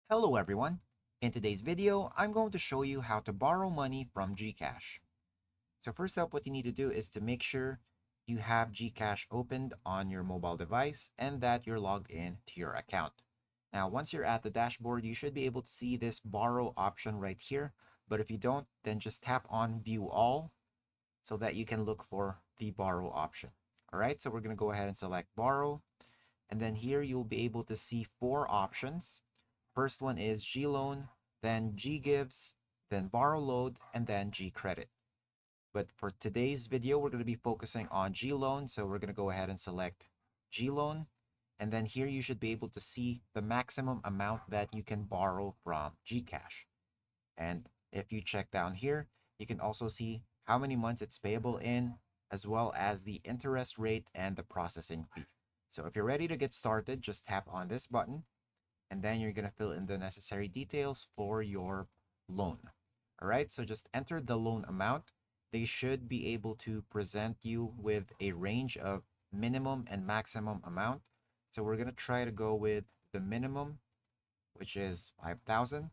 Hello everyone! In today's video, I'm going to show you how to borrow money from Gcash. So first up, what you need to do is to make sure you have Gcash opened on your mobile device and that you're logged in to your account. Now, once you're at the dashboard, you should be able to see this borrow option right here. But if you don't, then just tap on view all so that you can look for the borrow option. All right, so we're going to go ahead and select borrow. And then here you'll be able to see four options. First one is GLoan, then GGives, then borrow load, and then GCredit. But for today's video, we're going to be focusing on GLoan. So we're going to go ahead and select GLoan. And then here you should be able to see the maximum amount that you can borrow from Gcash. And if you check down here, you can also see how many months it's payable in, as well as the interest rate and the processing fee. So if you're ready to get started, just tap on this button, and then you're going to fill in the necessary details for your loan. All right, so just enter the loan amount. They should be able to present you with a range of minimum and maximum amount. So we're going to try to go with the minimum, which is 5,000.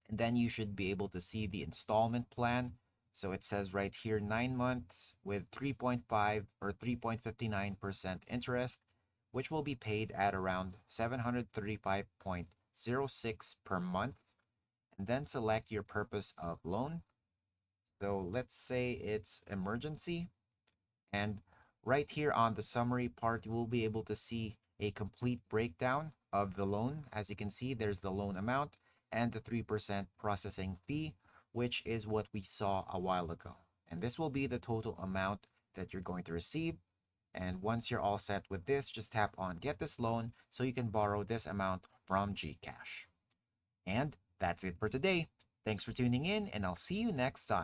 And then you should be able to see the installment plan. So it says right here 9 months with 3.5 or 3.59% interest, which will be paid at around 735.06 per month. And then select your purpose of loan. So let's say it's emergency. And right here on the summary part, you will be able to see a complete breakdown of the loan. As you can see, there's the loan amount and the 3% processing fee, which is what we saw a while ago. And this will be the total amount that you're going to receive. And once you're all set with this, just tap on Get This Loan so you can borrow this amount from Gcash. And that's it for today. Thanks for tuning in, and I'll see you next time.